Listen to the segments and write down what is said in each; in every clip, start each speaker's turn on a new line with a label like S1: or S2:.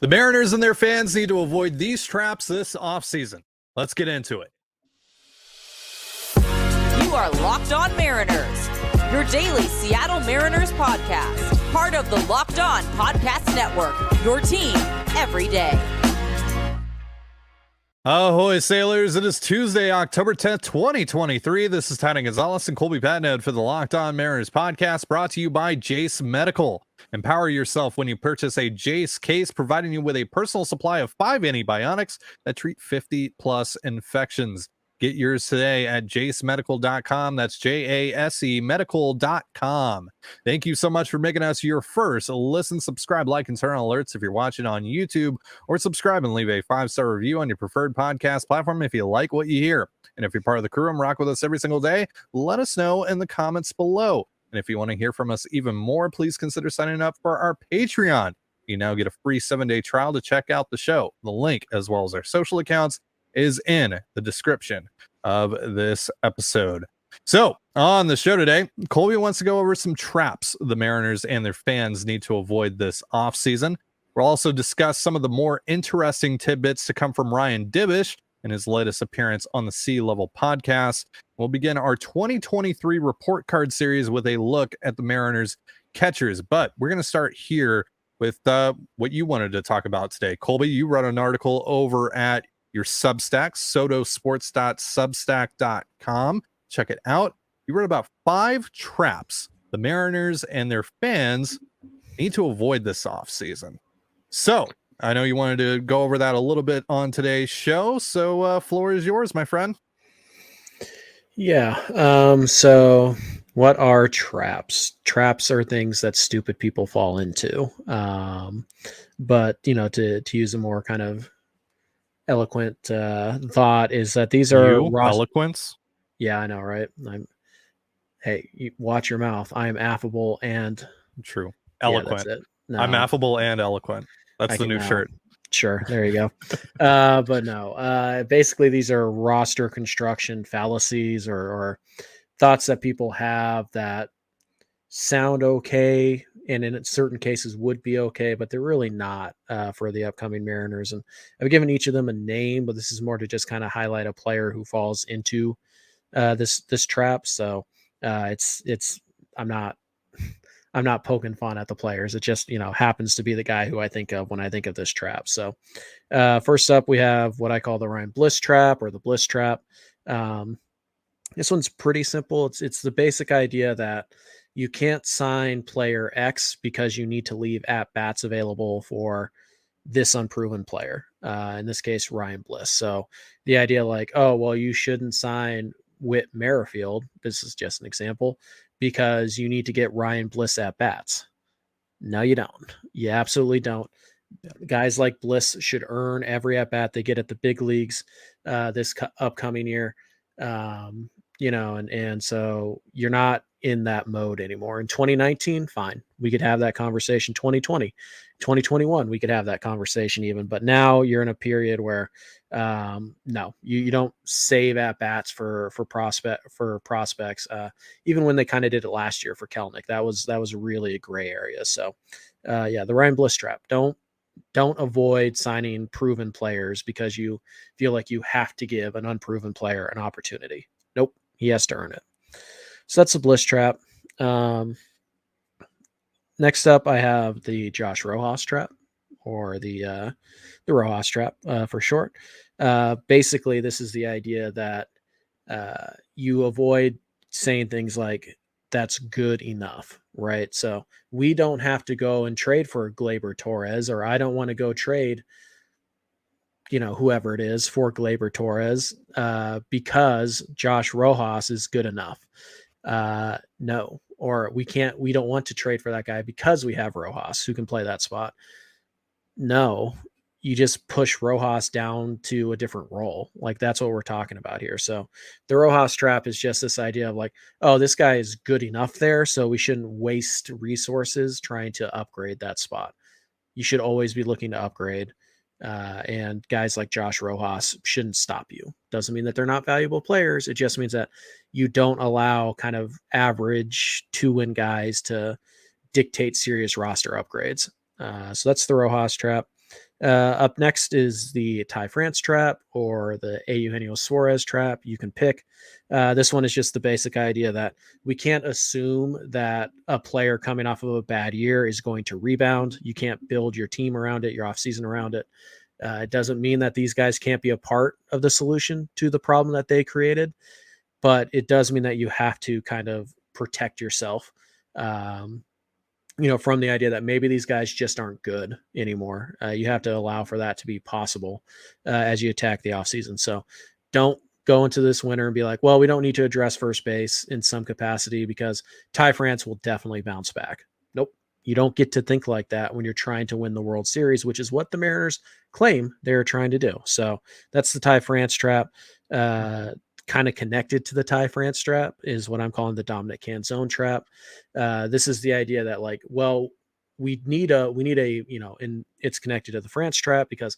S1: The Mariners and their fans need to avoid these traps this offseason. Let's get into it.
S2: You are Locked On Mariners, your daily Seattle Mariners podcast, part of the Locked On Podcast Network, your team every day.
S1: Ahoy, sailors. It is Tuesday, October 10th, 2023. This is Trident Gonzalez and Colby for the Locked On Mariners podcast, brought to you by Jace Medical. Empower yourself when you purchase a Jace case, providing you with a personal supply of 5 antibiotics that treat 50-plus infections. Get yours today at jacemedical.com. That's J-A-S-E medical.com. Thank you so much for making us your first listen, subscribe, like, and turn on alerts if you're watching on YouTube, or subscribe and leave a 5-star review on your preferred podcast platform if you like what you hear. And if you're part of the crew and rock with us every single day, let us know in the comments below. And if you want to hear from us even more, please consider signing up for our Patreon. You now get a free 7-day trial to check out the show. The link, as well as our social accounts, is in the description of this episode. So on the show today, Colby wants to go over some traps the Mariners and their fans need to avoid this offseason. We'll also discuss some of the more interesting tidbits to come from Ryan Divish in his latest appearance on the Sea Level podcast. We'll begin our 2023 report card series with a look at the Mariners catchers, but we're going to start here with what you wanted to talk about today. Colby, you wrote an article over at your Substack, sotosports.substack.com. Check it out. You wrote about 5 traps the Mariners and their fans need to avoid this offseason. So I know you wanted to go over that a little bit on today's show. So floor is yours, my friend.
S3: Yeah. So what are traps? Traps are things that stupid people fall into. But to use a more kind of eloquent thought is that these are
S1: eloquence.
S3: Yeah, I know, right? Hey, watch your mouth. I am affable and
S1: true. Eloquent.
S3: Yeah, that's it. No,
S1: I'm affable and eloquent. That's the new shirt.
S3: Sure, there you go. But no, basically these are roster construction fallacies or thoughts that people have that sound okay and in certain cases would be okay, but they're really not for the upcoming Mariners. And I've given each of them a name, but this is more to just kind of highlight a player who falls into this trap. So I'm not poking fun at the players. It just happens to be the guy who I think of when I think of this trap. So first up, we have what I call the Ryan Bliss trap or the Bliss trap. This one's pretty simple. It's the basic idea that you can't sign player X because you need to leave at-bats available for this unproven player. In this case, Ryan Bliss. So the idea like, oh, well, you shouldn't sign Whit Merrifield. This is just an example because you need to get Ryan Bliss at-bats. No, you don't. You absolutely don't. Guys like Bliss should earn every at-bat they get at the big leagues this upcoming year. And so you're not in that mode anymore. In 2019, fine. We could have that conversation. 2020, 2021, we could have that conversation even. But now you're in a period where no, you don't save at bats for prospects. Even when they kind of did it last year for Kelnick, that was really a gray area. So the Ryan Bliss trap. Don't avoid signing proven players because you feel like you have to give an unproven player an opportunity. Nope, he has to earn it. So that's the Bliss trap. Next up, I have the Josh Rojas trap, or the Rojas trap for short. Basically, this is the idea that you avoid saying things like, that's good enough, right? So we don't have to go and trade for Gleyber Torres, or I don't want to go trade, whoever it is for Gleyber Torres because Josh Rojas is good enough. No, or we don't want to trade for that guy because we have Rojas who can play that spot. No, you just push Rojas down to a different role. Like that's what we're talking about here. So the Rojas trap is just this idea of like, oh, this guy is good enough there, so we shouldn't waste resources trying to upgrade that spot. You should always be looking to upgrade. And guys like Josh Rojas shouldn't stop you. Doesn't mean that they're not valuable players. It just means that you don't allow kind of average 2-win guys to dictate serious roster upgrades. So that's the Rojas trap. Up next is the Ty France trap or the Eugenio Suarez trap. You can pick. This one is just the basic idea that we can't assume that a player coming off of a bad year is going to rebound. You can't build your team around it, your offseason around it. It doesn't mean that these guys can't be a part of the solution to the problem that they created, but it does mean that you have to kind of protect yourself. From the idea that maybe these guys just aren't good anymore. You have to allow for that to be possible as you attack the offseason. So don't go into this winter and be like, well, we don't need to address first base in some capacity because Ty France will definitely bounce back. Nope. You don't get to think like that when you're trying to win the World Series, which is what the Mariners claim they're trying to do. So that's the Ty France trap. Kind of connected to the Ty France trap is what I'm calling the Dominic Canzone trap. This is the idea that we need a, and it's connected to the France trap because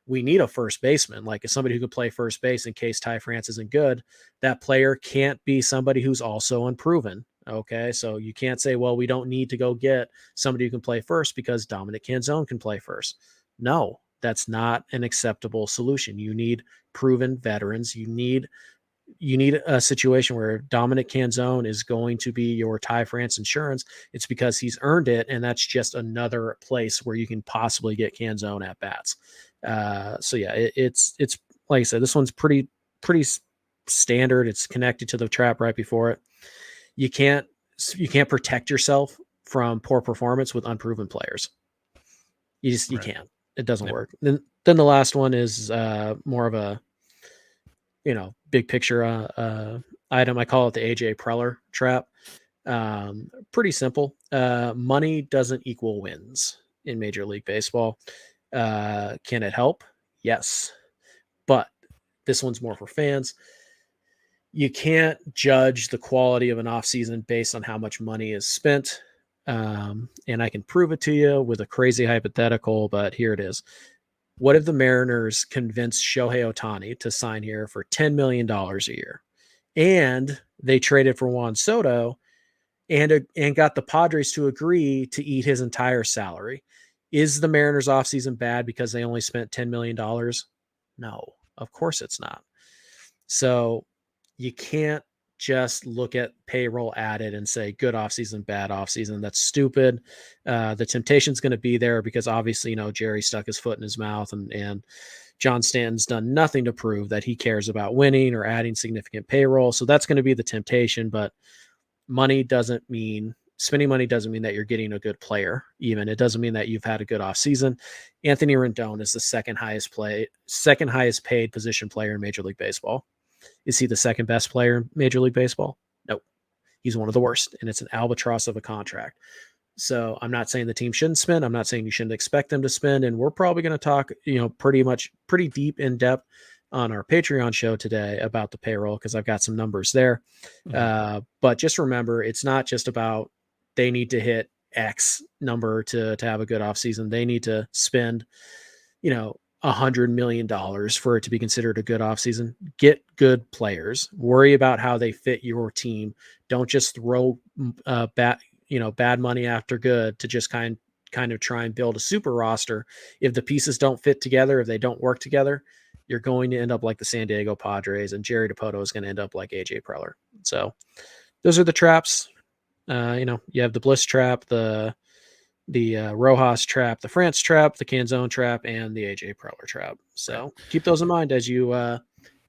S3: we need a first baseman, like somebody who can play first base in case Ty France isn't good. That player can't be somebody who's also unproven. Okay. So you can't say, well, we don't need to go get somebody who can play first because Dominic Canzone can play first. No, that's not an acceptable solution. You need proven veterans. You need a situation where Dominic Canzone is going to be your Ty France insurance. It's because he's earned it, and that's just another place where you can possibly get Canzone at bats. It's like I said, this one's pretty standard. It's connected to the trap right before it. You can't protect yourself from poor performance with unproven players. You can't. It doesn't work. Then the last one is more of a big picture item. I call it the AJ Preller trap. Pretty simple. Money doesn't equal wins in Major League Baseball. Can it help? Yes. But this one's more for fans. You can't judge the quality of an offseason based on how much money is spent. And I can prove it to you with a crazy hypothetical, but here it is. What if the Mariners convinced Shohei Ohtani to sign here for $10 million a year? And they traded for Juan Soto and got the Padres to agree to eat his entire salary. Is the Mariners offseason bad because they only spent $10 million? No, of course it's not. So you can't just look at payroll added and say good offseason, bad offseason. That's stupid. The temptation's going to be there because obviously, Jerry stuck his foot in his mouth and John Stanton's done nothing to prove that he cares about winning or adding significant payroll. So that's going to be the temptation, but spending money doesn't mean that you're getting a good player. Even it doesn't mean that you've had a good offseason. Anthony Rendon is the second highest paid position player in Major League Baseball. Is he the second best player in Major League Baseball? Nope. He's one of the worst, and it's an albatross of a contract. So I'm not saying the team shouldn't spend. I'm not saying you shouldn't expect them to spend. And we're probably going to talk, pretty deep in depth on our Patreon show today about the payroll because I've got some numbers there. Mm-hmm. But just remember, it's not just about they need to hit X number to have a good offseason. They need to spend, $100 million for it to be considered a good offseason. Get good players. Worry about how they fit your team. Don't just throw bad money after good to just kind of try and build a super roster. If the pieces don't fit together, if they don't work together, you're going to end up like the San Diego Padres, and Jerry DiPoto is going to end up like AJ Preller. So those are the traps. You have the Bliss trap, the Rojas trap, the France trap, the Canzone trap, and the AJ Preller trap. So keep those in mind as you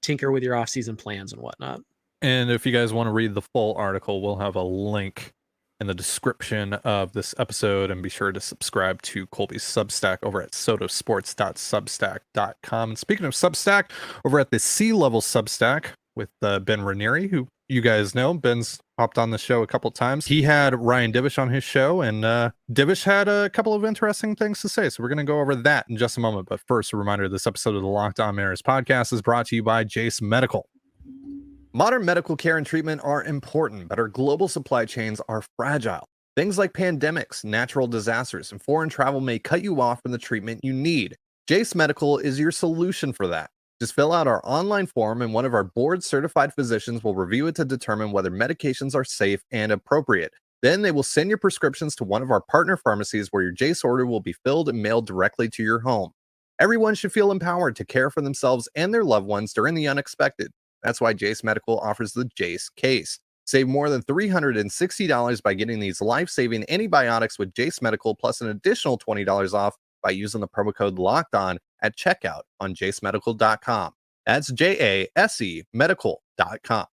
S3: tinker with your offseason plans and whatnot.
S1: And if you guys want to read the full article, we'll have a link in the description of this episode, and be sure to subscribe to Colby's Substack over at sotosports.substack.com. And speaking of Substack, over at the C-Level Substack with Ben Ranieri, who you guys know, Ben's hopped on the show a couple times. He had Ryan Divish on his show, and Divish had a couple of interesting things to say. So we're going to go over that in just a moment. But first, a reminder, this episode of the Locked On Mariners podcast is brought to you by Jace Medical. Modern medical care and treatment are important, but our global supply chains are fragile. Things like pandemics, natural disasters, and foreign travel may cut you off from the treatment you need. Jace Medical is your solution for that. Just fill out our online form, and one of our board-certified physicians will review it to determine whether medications are safe and appropriate. Then they will send your prescriptions to one of our partner pharmacies where your Jace order will be filled and mailed directly to your home. Everyone should feel empowered to care for themselves and their loved ones during the unexpected. That's why Jace Medical offers the Jace Case. Save more than $360 by getting these life-saving antibiotics with Jace Medical, plus an additional $20 off by using the promo code LOCKEDON at checkout on jacemedical.com. That's JASE medical.com.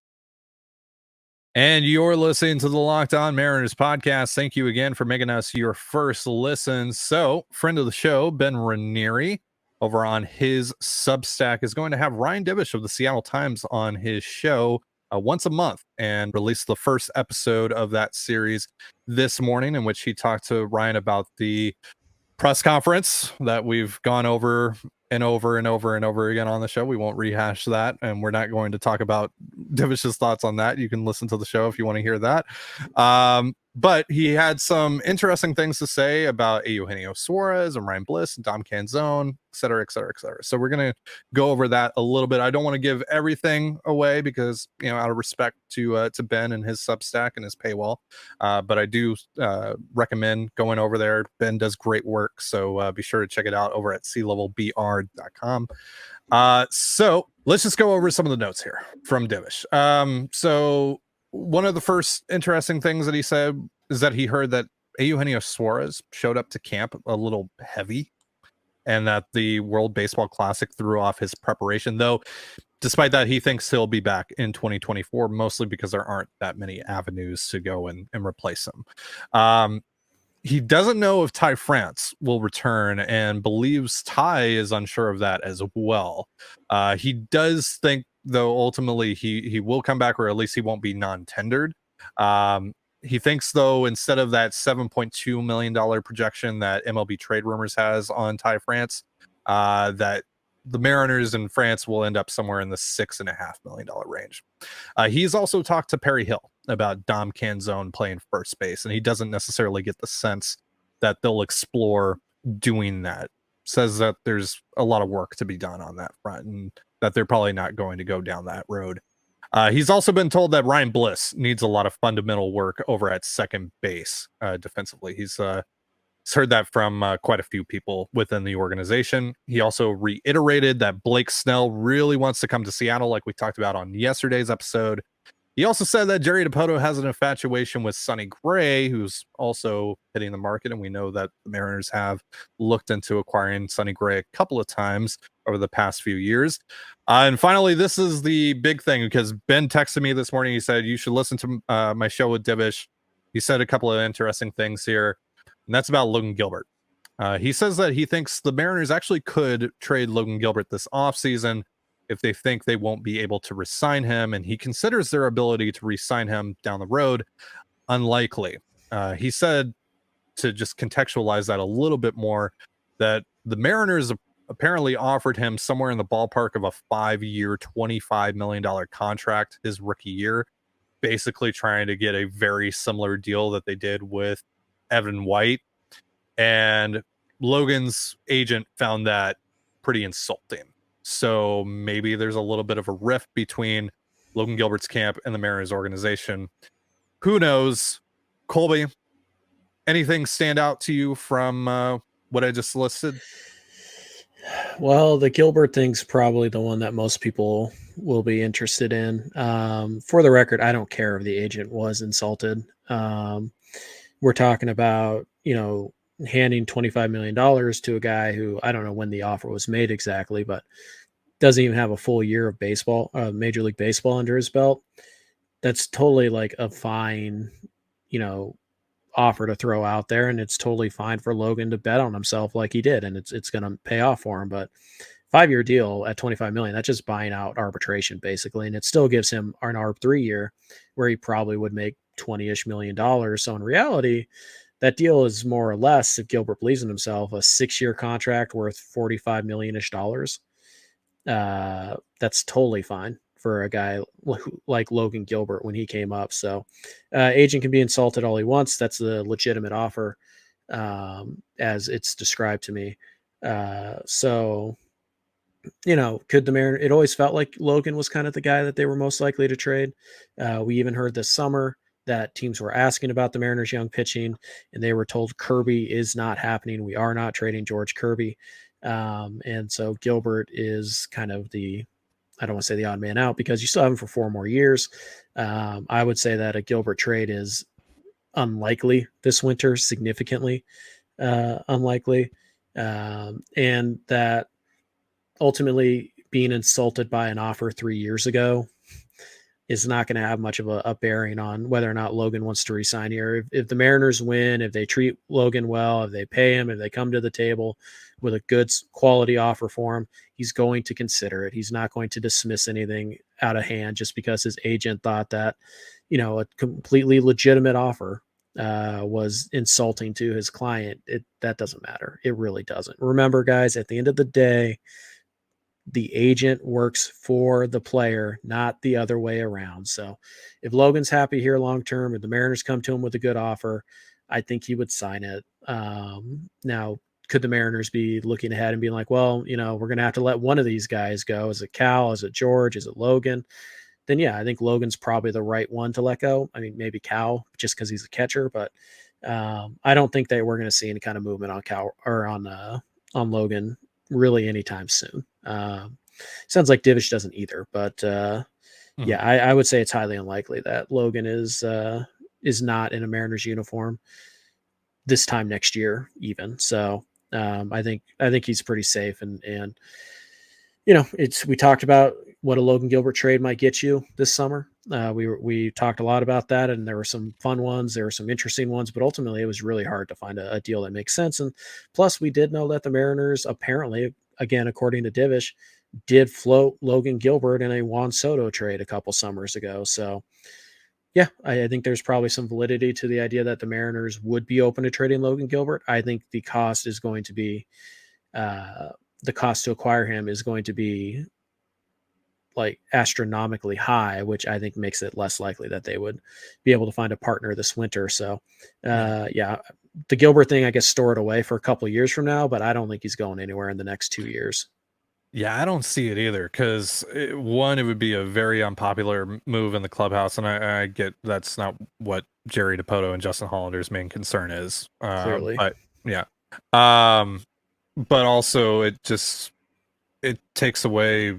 S1: And you're listening to the Locked On Mariners podcast. Thank you again for making us your first listen. So, friend of the show, Ben Ranieri, over on his Substack, is going to have Ryan Divish of the Seattle Times on his show once a month, and released the first episode of that series this morning, in which he talked to Ryan about the press conference that we've gone over and over and over and over again on the show. We won't rehash that, and we're not going to talk about Divish's thoughts on that. You can listen to the show if you want to hear that. But he had some interesting things to say about Eugenio Suarez and Ryan Bliss and Dom Canzone, et cetera, et cetera, et cetera. So we're going to go over that a little bit. I don't want to give everything away because, you know, out of respect to Ben and his Substack and his paywall. But I do recommend going over there. Ben does great work. So be sure to check it out over at clevelbr.com. So let's just go over some of the notes here from Divish. So one of the first interesting things that he said is that he heard that Eugenio Suarez showed up to camp a little heavy, and that the World Baseball Classic threw off his preparation, though despite that, he thinks he'll be back in 2024, mostly because there aren't that many avenues to go and replace him. He doesn't know if Ty France will return, and believes Ty is unsure of that as well. He does think, though, ultimately he will come back, or at least he won't be non-tendered. He thinks, though, instead of that $7.2 million projection that MLB Trade Rumors has on Ty France, that the Mariners and France will end up somewhere in the $6.5 million range. He's also talked to Perry Hill about Dom Canzone playing first base, and he doesn't necessarily get the sense that they'll explore doing that. Says that there's a lot of work to be done on that front, and that they're probably not going to go down that road. He's also been told that Ryan Bliss needs a lot of fundamental work over at second base defensively. He's heard that from quite a few people within the organization. He also reiterated that Blake Snell really wants to come to Seattle, like we talked about on yesterday's episode. He also said that Jerry Dipoto has an infatuation with Sonny Gray, who's also hitting the market, and we know that the Mariners have looked into acquiring Sonny Gray a couple of times over the past few years. And finally, this is the big thing, because Ben texted me this morning. He said, you should listen to my show with Divish. He said a couple of interesting things here, and that's about Logan Gilbert. He says that he thinks the Mariners actually could trade Logan Gilbert this offseason if they think they won't be able to re-sign him, and he considers their ability to re-sign him down the road unlikely. He said, to just contextualize that a little bit more, that the Mariners apparently offered him somewhere in the ballpark of a 5-year, $25 million contract his rookie year, basically trying to get a very similar deal that they did with Evan White. And Logan's agent found that pretty insulting. So maybe there's a little bit of a rift between Logan Gilbert's camp and the Mariners organization. Who knows? Colby, anything stand out to you from what I just listed?
S3: Well, the Gilbert thing's probably the one that most people will be interested in. For the record, I don't care if the agent was insulted. We're talking about, handing $25 million to a guy who, I don't know when the offer was made exactly, but doesn't even have a full year of baseball, Major League Baseball under his belt. That's totally like a fine, offer to throw out there. And it's totally fine for Logan to bet on himself like he did. And it's going to pay off for him. But 5-year deal at $25 million, that's just buying out arbitration basically. And it still gives him an ARB 3-year where he probably would make $20-ish million. So in reality, that deal is more or less, if Gilbert believes in himself, a 6-year contract worth $45 million-ish. That's totally fine for a guy like Logan Gilbert when he came up. So agent can be insulted all he wants. That's a legitimate offer as it's described to me. So, could the Mariners, it always felt like Logan was kind of the guy that they were most likely to trade. We even heard this summer that teams were asking about the Mariners' young pitching, and they were told Kirby is not happening. We are not trading George Kirby. And so Gilbert is kind of I don't want to say the odd man out because you still have him for 4 more years. I would say that a Gilbert trade is unlikely this winter, significantly unlikely. And that ultimately being insulted by an offer 3 years ago is not going to have much of a bearing on whether or not Logan wants to resign here. If the Mariners win, if they treat Logan well, if they pay him, if they come to the table with a good quality offer for him, he's going to consider it. He's not going to dismiss anything out of hand just because his agent thought that, a completely legitimate offer was insulting to his client. That doesn't matter. It really doesn't. Remember, guys, at the end of the day, the agent works for the player, not the other way around. So if Logan's happy here long term, if the Mariners come to him with a good offer, I think he would sign it. Now, could the Mariners be looking ahead and being like, well, we're going to have to let one of these guys go? Is it Cal? Is it George? Is it Logan? Then, yeah, I think Logan's probably the right one to let go. I mean, maybe Cal just because he's a catcher, but I don't think that we're going to see any kind of movement on Cal or on Logan really anytime soon. Sounds like Divish doesn't either, but yeah, I would say it's highly unlikely that Logan is not in a Mariners uniform this time next year, even. So I think he's pretty safe, and we talked about what a Logan Gilbert trade might get you this summer. We talked a lot about that, and there were some fun ones, there were some interesting ones, but ultimately it was really hard to find a deal that makes sense. And plus, we did know that the Mariners apparently, again, according to Divish, did float Logan Gilbert in a Juan Soto trade a couple summers ago. So yeah, I think there's probably some validity to the idea that the Mariners would be open to trading Logan Gilbert. I think the cost is going to be the cost to acquire him is going to be like astronomically high, which I think makes it less likely that they would be able to find a partner this winter. So yeah, the Gilbert thing, I guess, store it away for a couple of years from now, but I don't think he's going anywhere in the next 2 years.
S1: Yeah, I don't see it either because one, it would be a very unpopular move in the clubhouse, and I get that's not what Jerry DiPoto and Justin Hollander's main concern is.
S3: Clearly,
S1: but yeah, but also it takes away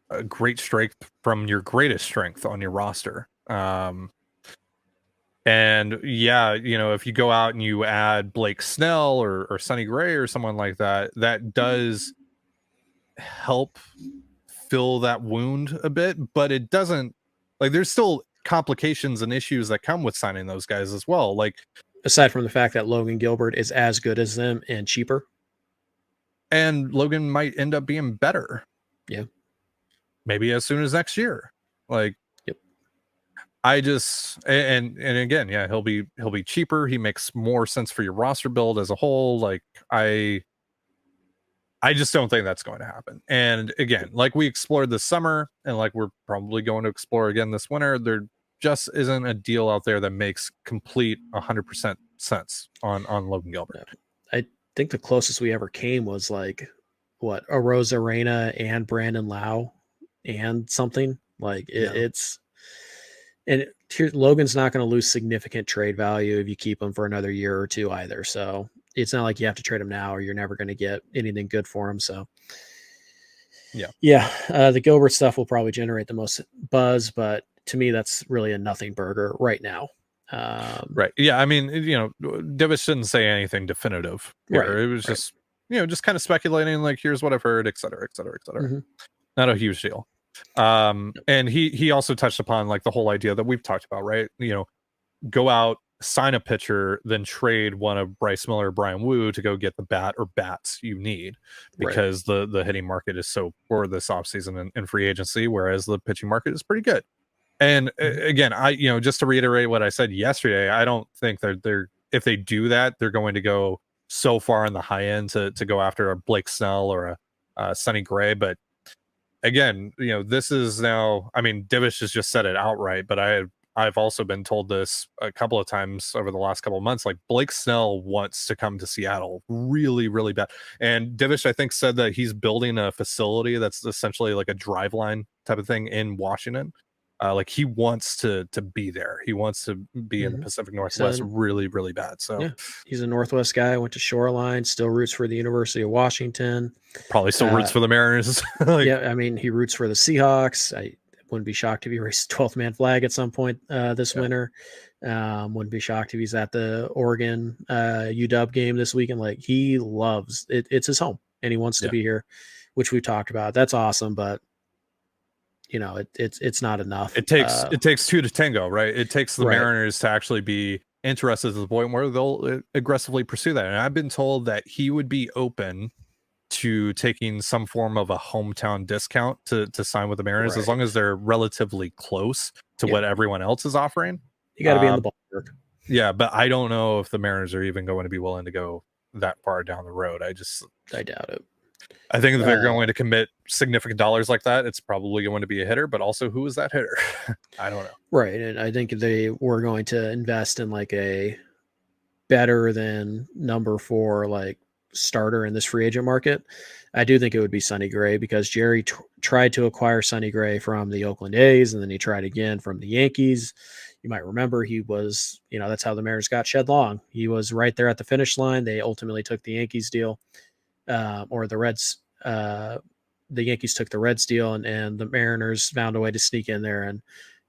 S1: a great strength from your greatest strength on your roster. And yeah, if you go out and you add Blake Snell or Sonny Gray or someone like that, that does help fill that wound a bit, but it doesn't, like, there's still complications and issues that come with signing those guys as well. Like,
S3: aside from the fact that Logan Gilbert is as good as them and cheaper,
S1: and Logan might end up being better.
S3: Yeah.
S1: Maybe as soon as next year. Like,
S3: yep.
S1: I just, and again, yeah, he'll be cheaper. He makes more sense for your roster build as a whole. Like, I just don't think that's going to happen. And again, like we explored this summer and like we're probably going to explore again this winter, there just isn't a deal out there that makes complete 100% sense on Logan Gilbert.
S3: I think the closest we ever came was like what, Arozarena and Brandon Lau and something like it's, and here, Logan's not going to lose significant trade value if you keep him for another year or two either. So it's not like you have to trade him now or you're never going to get anything good for him. So yeah, the Gilbert stuff will probably generate the most buzz, but to me, that's really a nothing burger right now.
S1: Right. Yeah. I mean, Divish didn't say anything definitive. Right. It was just, just kind of speculating, like, here's what I've heard, et cetera, et cetera, et cetera. Mm-hmm. Not a huge deal. And he also touched upon like the whole idea that we've talked about, right? Go out, sign a pitcher, then trade one of Bryce Miller or Brian Wu to go get the bat or bats you need, because the hitting market is so poor this offseason and free agency, whereas the pitching market is pretty good. And again, I just to reiterate what I said yesterday, I don't think they're if they do that, they're going to go so far in the high end to go after a Blake Snell or a Sonny Gray. But again, this is now, I mean, Divish has just said it outright, but I've also been told this a couple of times over the last couple of months, like Blake Snell wants to come to Seattle really, really bad. And Divish, I think, said that he's building a facility that's essentially like a drive line type of thing in Washington. Like he wants to be there. He wants to be in the Pacific Northwest really, really bad. So
S3: yeah, he's a Northwest guy. Went to Shoreline, still roots for the University of Washington.
S1: Probably still roots for the Mariners.
S3: Yeah, I mean, he roots for the Seahawks. I wouldn't be shocked if he raised a 12th man flag at some point this winter. Wouldn't be shocked if he's at the Oregon UW game this weekend. Like he loves it. It's his home and he wants to be here, which we've talked about. That's awesome. But it's not enough.
S1: It takes two to tango, right? It takes the Mariners to actually be interested to the point where they'll aggressively pursue that. And I've been told that he would be open to taking some form of a hometown discount to sign with the Mariners, as long as they're relatively close to what everyone else is offering.
S3: You got to be in the ballpark.
S1: Yeah, but I don't know if the Mariners are even going to be willing to go that far down the road. I
S3: doubt it.
S1: I think if they're going to commit significant dollars like that, it's probably going to be a hitter, but also who is that hitter? I don't know.
S3: Right. And I think they were going to invest in like a better than number 4, like starter in this free agent market. I do think it would be Sonny Gray, because Jerry tried to acquire Sonny Gray from the Oakland A's, and then he tried again from the Yankees. You might remember he was, that's how the Mariners got Shed Long. He was right there at the finish line. They ultimately took the Yankees deal. Or the Reds, the Yankees took the Reds deal, and the Mariners found a way to sneak in there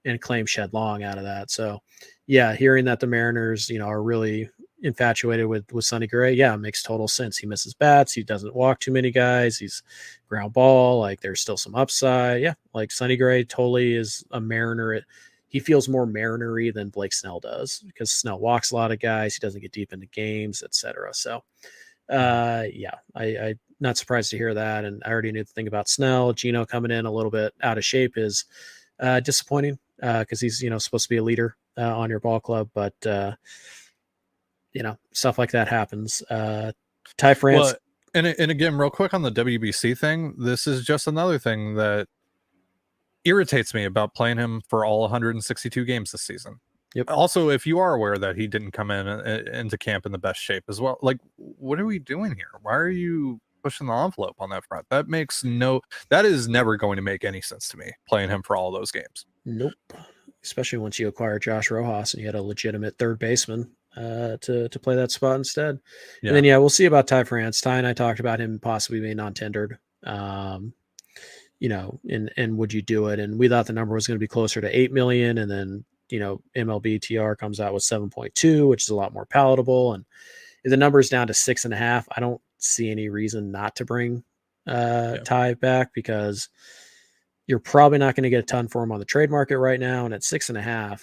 S3: and claim Shed Long out of that. So, yeah, hearing that the Mariners, are really infatuated with Sonny Gray, it makes total sense. He misses bats, he doesn't walk too many guys, he's ground ball, like there's still some upside. Yeah, like Sonny Gray totally is a Mariner. He feels more Mariner-y than Blake Snell does, because Snell walks a lot of guys, he doesn't get deep into games, etc. So. I'm not surprised to hear that. And I already knew the thing about Snell. Gino coming in a little bit out of shape is disappointing, because he's, supposed to be a leader on your ball club. But, stuff like that happens. Ty France.
S1: Well, and again, real quick on the WBC thing, this is just another thing that irritates me about playing him for all 162 games this season.
S3: Yep.
S1: Also, if you are aware that he didn't come into camp in the best shape as well, like, what are we doing here? Why are you pushing the envelope on that front? That is never going to make any sense to me, playing him for all those games.
S3: Nope. Especially once you acquire Josh Rojas and you had a legitimate third baseman to play that spot instead. Yeah. And then, we'll see about Ty France. Ty and I talked about him possibly being non-tendered. And would you do it? And we thought the number was going to be closer to 8 million, and then MLB TR comes out with 7.2, which is a lot more palatable. And if the number is down to 6.5, I don't see any reason not to bring Ty back, because you're probably not going to get a ton for him on the trade market right now. And at 6.5,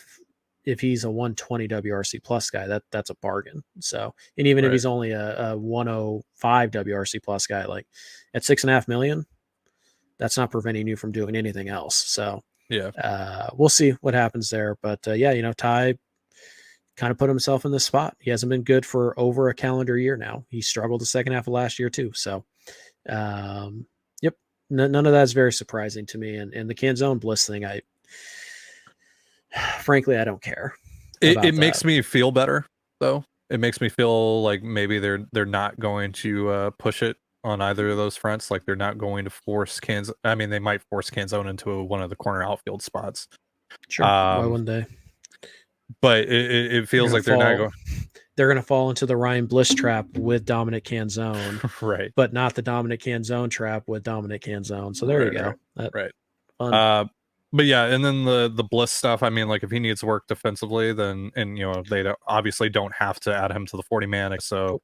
S3: if he's a 120 WRC plus guy, that's a bargain. So, and even if he's only a 105 WRC plus guy, like at 6.5 million, that's not preventing you from doing anything else. So, we'll see what happens there. But Ty kind of put himself in this spot. He hasn't been good for over a calendar year now. He struggled the second half of last year too. So, none of that is very surprising to me. And the Canzone Bliss thing, frankly, I don't care.
S1: It makes me feel better though. It makes me feel like maybe they're not going to push it on either of those fronts. Like they're not going to force Canzone. I mean, they might force Canzone into one of the corner outfield spots.
S3: Sure. Why wouldn't they?
S1: But it feels like they're not going.
S3: They're going to fall into the Ryan Bliss trap with Dominic Canzone,
S1: right?
S3: But not the Dominic Canzone trap with Dominic Canzone. So there you go.
S1: Right. But yeah, and then the Bliss stuff. I mean, like if he needs work defensively, then they obviously don't have to add him to the 40-man. So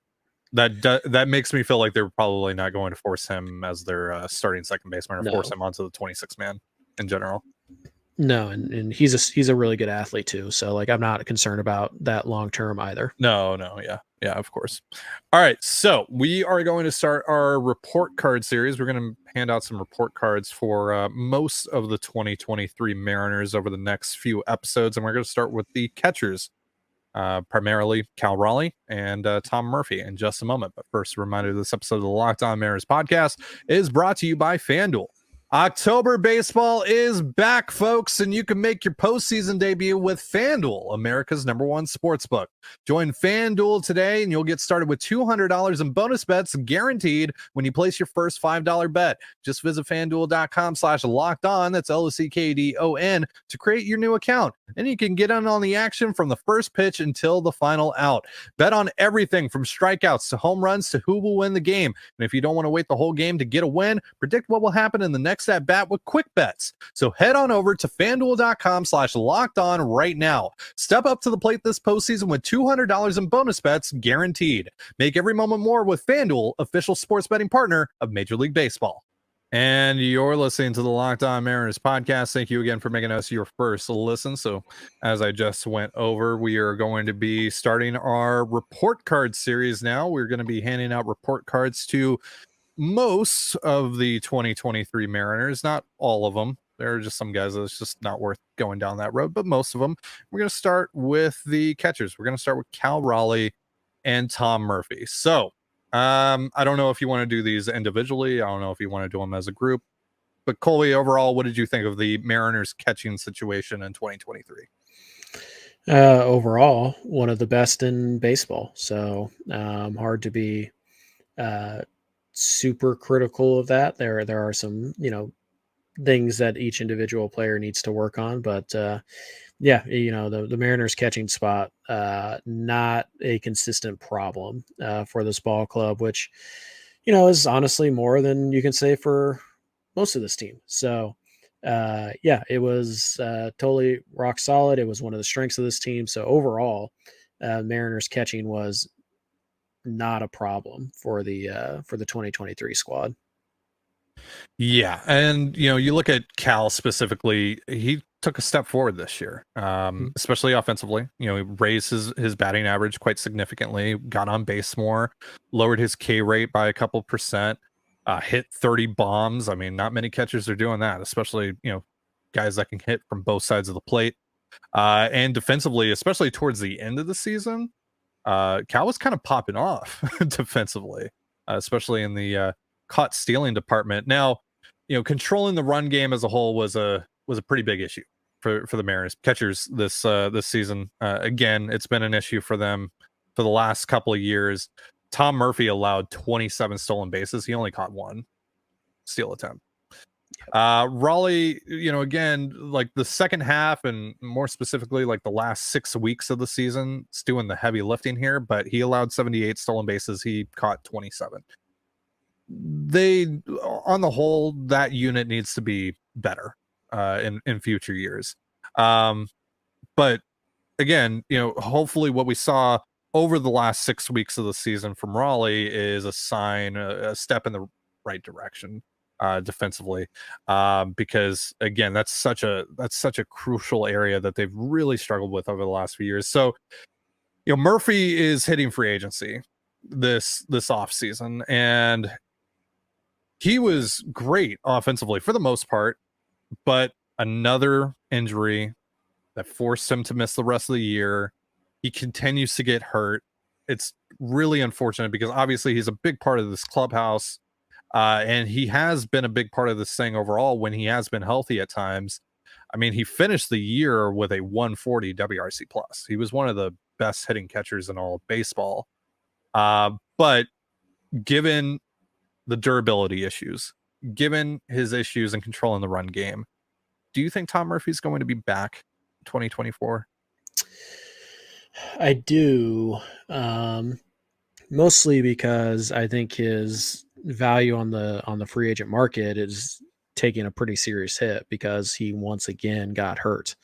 S1: that makes me feel like they're probably not going to force him as their starting second baseman, or force him onto the 26-man in general.
S3: No, and he's a really good athlete too. So like I'm not concerned about that long term either.
S1: No, yeah, of course. All right, so we are going to start our report card series. We're going to hand out some report cards for most of the 2023 Mariners over the next few episodes, and we're going to start with the catchers. Primarily Cal Raleigh and Tom Murphy in just a moment. But first, a reminder, this episode of the Locked On Mariners podcast is brought to you by FanDuel. October baseball is back, folks, and you can make your postseason debut with FanDuel, America's #1 sportsbook. Join FanDuel today, and you'll get started with $200 in bonus bets guaranteed when you place your first $5 bet. Just visit FanDuel.com/lockedon, that's LOCKDON, to create your new account. And you can get in on the action from the first pitch until the final out. Bet on everything from strikeouts to home runs to who will win the game. And if you don't want to wait the whole game to get a win, predict what will happen in the next at bat with quick bets. So head on over to FanDuel.com/lockedon right now. Step up to the plate this postseason with $200 in bonus bets guaranteed. Make every moment more with FanDuel, official sports betting partner of Major League Baseball. And you're listening to the Locked On Mariners podcast. Thank you again for making us your first listen. So as I just went over, we are going to be starting our report card series now. We're going to be handing out report cards to most of the 2023 Mariners, not all of them. There are just some guys that it's just not worth going down that road, but most of them. We're going to start with the catchers. We're going to start with Cal Raleigh and Tom Murphy. So I don't know if you want to do these individually. I don't know if you want to do them as a group. But Colby, overall, what did you think of the Mariners catching situation in 2023?
S3: Overall, one of the best in baseball. So hard to be super critical of that. There are some, things that each individual player needs to work on, but the Mariners catching spot, not a consistent problem for this ball club, which, is honestly more than you can say for most of this team. So it was totally rock solid. It was one of the strengths of this team. So overall, Mariners catching was not a problem for the 2023 squad.
S1: Yeah, and you look at Cal specifically, he took a step forward this year, especially offensively. He raised his batting average quite significantly, got on base more, lowered his K rate by a couple percent, hit 30 bombs. I mean, not many catchers are doing that, especially guys that can hit from both sides of the plate. And defensively, especially towards the end of the season, Cal was kind of popping off defensively, especially in the caught stealing department. Now, controlling the run game as a whole was a pretty big issue for the Mariners catchers this season. Again, it's been an issue for them for the last couple of years. Tom Murphy allowed 27 stolen bases. He only caught one steal attempt. Raleigh, again, like the second half and more specifically like the last 6 weeks of the season, it's doing the heavy lifting here, but he allowed 78 stolen bases. He caught 27. On the whole, that unit needs to be better in future years. But again, hopefully what we saw over the last 6 weeks of the season from Raleigh is a sign, a step in the right direction defensively, because again, that's such a crucial area that they've really struggled with over the last few years. So, Murphy is hitting free agency this offseason, and he was great offensively for the most part, but another injury that forced him to miss the rest of the year. He continues to get hurt. It's really unfortunate because obviously he's a big part of this clubhouse, and he has been a big part of this thing overall when he has been healthy at times. I mean, he finished the year with a 140 WRC plus. He was one of the best hitting catchers in all of baseball. But given the durability issues, given his issues in controlling the run game, do you think Tom Murphy's going to be back in 2024?
S3: I do, mostly because I think his value on the free agent market is taking a pretty serious hit because he once again got hurt.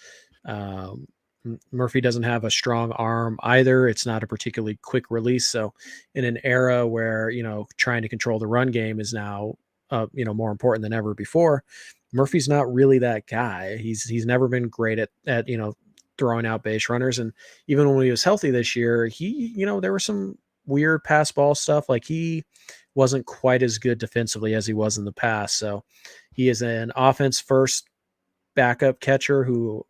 S3: Murphy doesn't have a strong arm either. It's not a particularly quick release. So in an era where, trying to control the run game is now, more important than ever before, Murphy's not really that guy. He's never been great at throwing out base runners. And even when he was healthy this year, he, there were some weird pass ball stuff. Like he wasn't quite as good defensively as he was in the past. So he is an offense first backup catcher who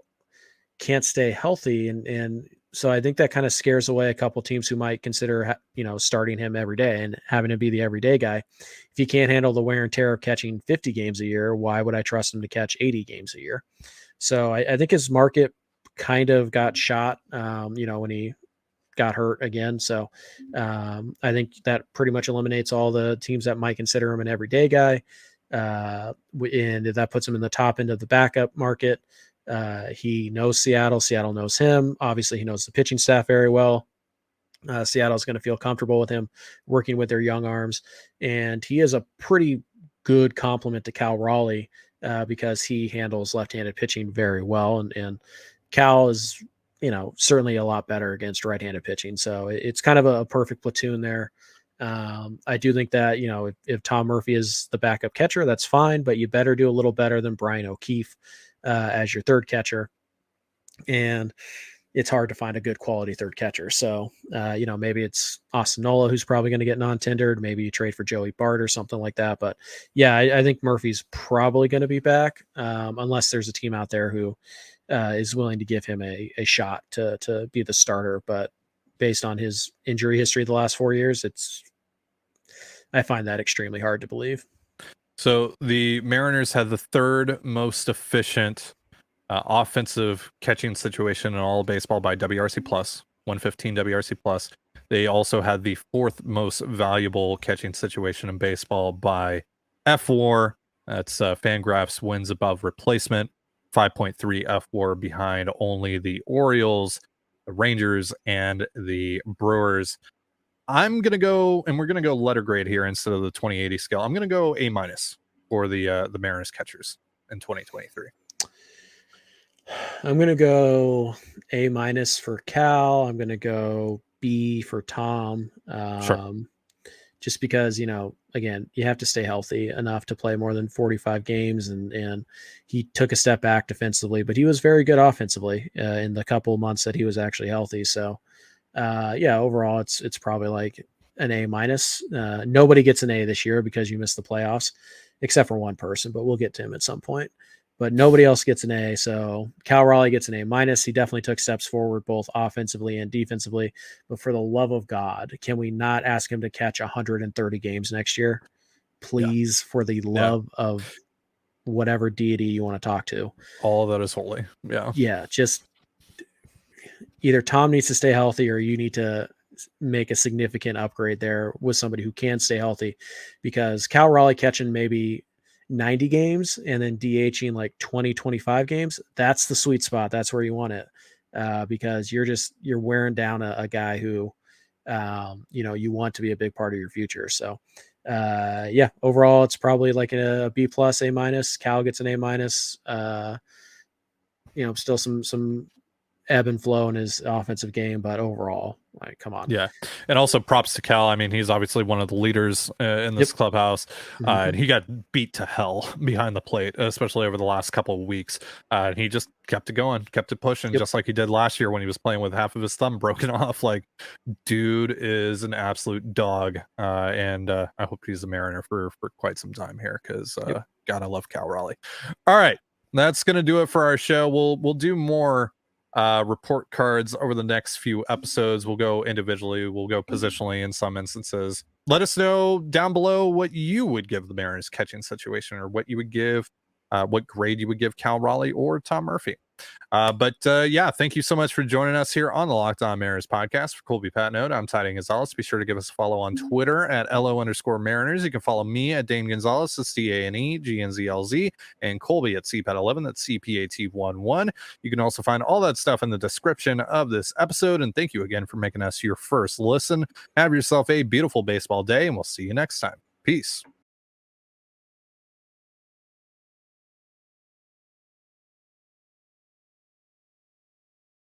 S3: can't stay healthy. And So I think that kind of scares away a couple teams who might consider, starting him every day and having to be the everyday guy. If he can't handle the wear and tear of catching 50 games a year, why would I trust him to catch 80 games a year? So I think his market kind of got shot, when he got hurt again. So I think that pretty much eliminates all the teams that might consider him an everyday guy. And that puts him in the top end of the backup market. He knows Seattle. Seattle knows him. Obviously, he knows the pitching staff very well. Seattle's going to feel comfortable with him working with their young arms. And he is a pretty good complement to Cal Raleigh because he handles left-handed pitching very well. And Cal is, certainly a lot better against right-handed pitching. So it's kind of a perfect platoon there. I do think that, if Tom Murphy is the backup catcher, that's fine, but you better do a little better than Brian O'Keefe as your third catcher. And it's hard to find a good quality third catcher. So, maybe it's Austin Nola, who's probably going to get non-tendered. Maybe you trade for Joey Bart or something like that. But yeah, I think Murphy's probably going to be back unless there's a team out there who is willing to give him a shot to be the starter. But based on his injury history the last 4 years, I find that extremely hard to believe.
S1: So the Mariners had the third most efficient offensive catching situation in all of baseball by WRC plus, 115 WRC plus. They also had the fourth most valuable catching situation in baseball by FWAR. That's Fangraphs wins above replacement, 5.3 FWAR behind only the Orioles, the Rangers, and the Brewers. I'm going to go, and we're going to go letter grade here instead of the 2080 scale. I'm going to go A- for the Mariners catchers in 2023.
S3: I'm going to go A- for Cal. I'm going to go B for Tom.
S1: Sure.
S3: Just because, again, you have to stay healthy enough to play more than 45 games. And he took a step back defensively, but he was very good offensively in the couple of months that he was actually healthy. So, overall, it's probably like an A-. Nobody gets an A this year because you missed the playoffs, except for one person, but we'll get to him at some point. But nobody else gets an A. So Cal Raleigh gets an A-. He definitely took steps forward, both offensively and defensively. But for the love of God, can we not ask him to catch 130 games next year? Please, for the love of whatever deity you want to talk to.
S1: All that is holy. Yeah.
S3: Yeah. Just either Tom needs to stay healthy or you need to make a significant upgrade there with somebody who can stay healthy, because Cal Raleigh catching maybe 90 games and then DHing like 20, 25 games. That's the sweet spot. That's where you want it. Because you're wearing down a guy who, you want to be a big part of your future. So overall it's probably like a B+, A-. Cal gets an A-. Still some ebb and flow in his offensive game, but overall, like, come on.
S1: Yeah. And also props to Cal. I mean, he's obviously one of the leaders in this clubhouse. And he got beat to hell behind the plate, especially over the last couple of weeks. And he just kept it going, kept it pushing, just like he did last year when he was playing with half of his thumb broken off. Like, dude is an absolute dog. And I hope he's a Mariner for quite some time here, because God, I love Cal Raleigh. All right. That's going to do it for our show. We'll do more report cards over the next few episodes. We'll go individually, we'll go positionally in some instances. Let us know down below what you would give the Mariners catching situation, or what you would give, what grade you would give Cal Raleigh or Tom Murphy. Thank you so much for joining us here on the Locked On Mariners podcast. For Colby Patnode, I'm Trident Gonzalez. Be sure to give us a follow on Twitter at LO_Mariners. You can follow me at Dane Gonzalez, that's DANEGNZLZ, and Colby at CPAT11, that's CPAT11. You can also find all that stuff in the description of this episode. And thank you again for making us your first listen. Have yourself a beautiful baseball day, and we'll see you next time. Peace.